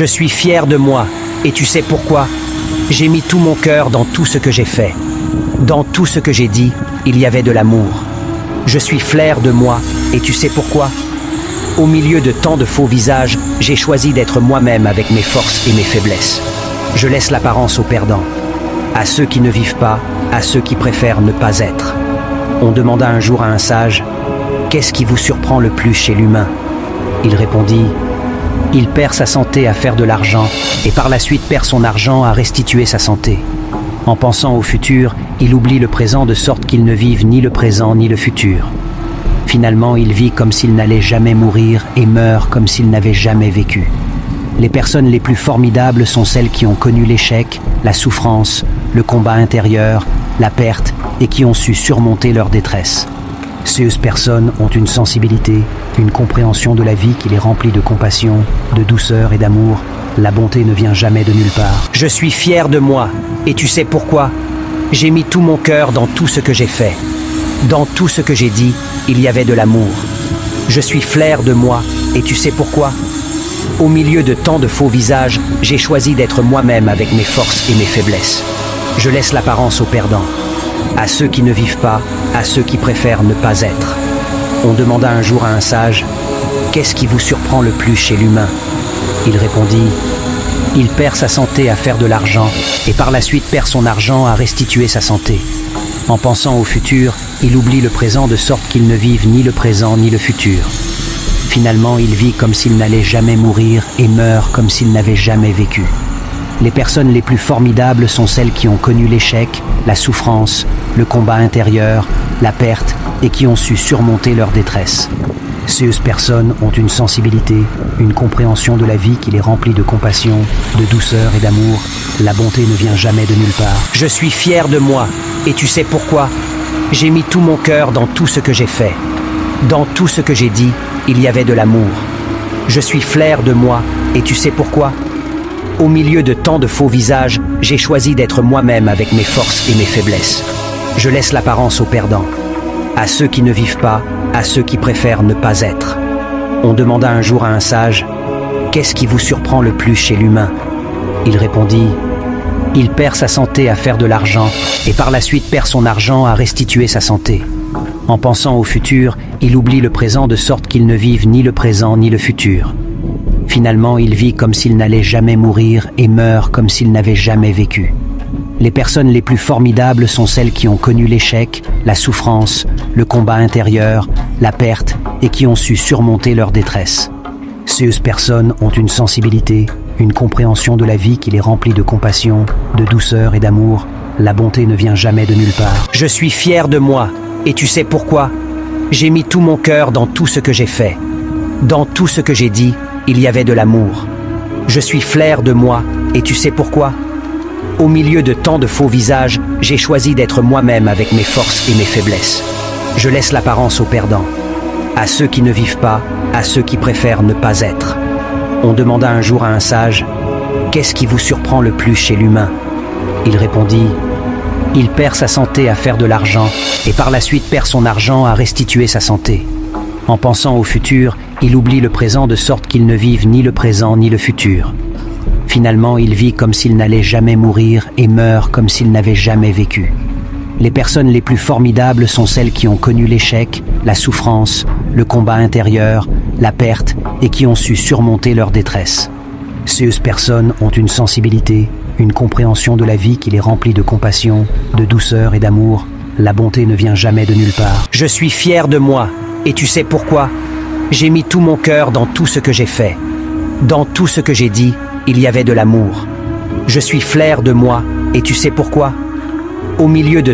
Je suis fier de moi, et tu sais pourquoi? J'ai mis tout mon cœur dans tout ce que j'ai fait. Dans tout ce que j'ai dit, il y avait de l'amour. Je suis fier de moi, et tu sais pourquoi? Au milieu de tant de faux visages, j'ai choisi d'être moi-même avec mes forces et mes faiblesses. Je laisse l'apparence aux perdants, à ceux qui ne vivent pas, à ceux qui préfèrent ne pas être. On demanda un jour à un sage, « Qu'est-ce qui vous surprend le plus chez l'humain ?» Il répondit, « Il perd sa santé à faire de l'argent et par la suite perd son argent à restituer sa santé. En pensant au futur, il oublie le présent de sorte qu'il ne vive ni le présent ni le futur. Finalement, il vit comme s'il n'allait jamais mourir et meurt comme s'il n'avait jamais vécu. Les personnes les plus formidables sont celles qui ont connu l'échec, la souffrance, le combat intérieur, la perte et qui ont su surmonter leur détresse. Ces personnes ont une sensibilité, une compréhension de la vie qui les remplit de compassion, de douceur et d'amour. La bonté ne vient jamais de nulle part. Je suis fier de moi, et tu sais pourquoi? J'ai mis tout mon cœur dans tout ce que j'ai fait. Dans tout ce que j'ai dit, il y avait de l'amour. Je suis fier de moi, et tu sais pourquoi? Au milieu de tant de faux visages, j'ai choisi d'être moi-même avec mes forces et mes faiblesses. Je laisse l'apparence aux perdants, à ceux qui ne vivent pas, à ceux qui préfèrent ne pas être. On demanda un jour à un sage, « Qu'est-ce qui vous surprend le plus chez l'humain ?» Il répondit, « Il perd sa santé à faire de l'argent et par la suite perd son argent à restituer sa santé. En pensant au futur, il oublie le présent de sorte qu'il ne vive ni le présent ni le futur. Finalement, il vit comme s'il n'allait jamais mourir et meurt comme s'il n'avait jamais vécu. Les personnes les plus formidables sont celles qui ont connu l'échec, la souffrance, le combat intérieur, la perte et qui ont su surmonter leur détresse. Ces personnes ont une sensibilité, une compréhension de la vie qui les remplit de compassion, de douceur et d'amour. La bonté ne vient jamais de nulle part. Je suis fier de moi, et tu sais pourquoi? J'ai mis tout mon cœur dans tout ce que j'ai fait. Dans tout ce que j'ai dit, il y avait de l'amour. Je suis fier de moi, et tu sais pourquoi? Au milieu de tant de faux visages, j'ai choisi d'être moi-même avec mes forces et mes faiblesses. Je laisse l'apparence aux perdants, à ceux qui ne vivent pas, à ceux qui préfèrent ne pas être. On demanda un jour à un sage, « Qu'est-ce qui vous surprend le plus chez l'humain ?» Il répondit, « Il perd sa santé à faire de l'argent et par la suite perd son argent à restituer sa santé. En pensant au futur, il oublie le présent de sorte qu'il ne vive ni le présent ni le futur. Finalement, il vit comme s'il n'allait jamais mourir et meurt comme s'il n'avait jamais vécu. Les personnes les plus formidables sont celles qui ont connu l'échec, la souffrance, le combat intérieur, la perte et qui ont su surmonter leur détresse. Ces personnes ont une sensibilité, une compréhension de la vie qui les remplit de compassion, de douceur et d'amour. La bonté ne vient jamais de nulle part. Je suis fier de moi, et tu sais pourquoi? J'ai mis tout mon cœur dans tout ce que j'ai fait. Dans tout ce que j'ai dit, il y avait de l'amour. Je suis fier de moi, et tu sais pourquoi? Au milieu de tant de faux visages, j'ai choisi d'être moi-même avec mes forces et mes faiblesses. Je laisse l'apparence aux perdants, à ceux qui ne vivent pas, à ceux qui préfèrent ne pas être. On demanda un jour à un sage, « Qu'est-ce qui vous surprend le plus chez l'humain ?» Il répondit, « Il perd sa santé à faire de l'argent et par la suite perd son argent à restituer sa santé. En pensant au futur, il oublie le présent de sorte qu'il ne vive ni le présent ni le futur. Finalement, il vit comme s'il n'allait jamais mourir et meurt comme s'il n'avait jamais vécu. Les personnes les plus formidables sont celles qui ont connu l'échec, la souffrance, le combat intérieur, la perte et qui ont su surmonter leur détresse. Ces personnes ont une sensibilité, une compréhension de la vie qui les remplit de compassion, de douceur et d'amour. La bonté ne vient jamais de nulle part. Je suis fier de moi, et tu sais pourquoi? J'ai mis tout mon cœur dans tout ce que j'ai fait. Dans tout ce que j'ai dit, il y avait de l'amour. Je suis fier de moi, et tu sais pourquoi? Au milieu de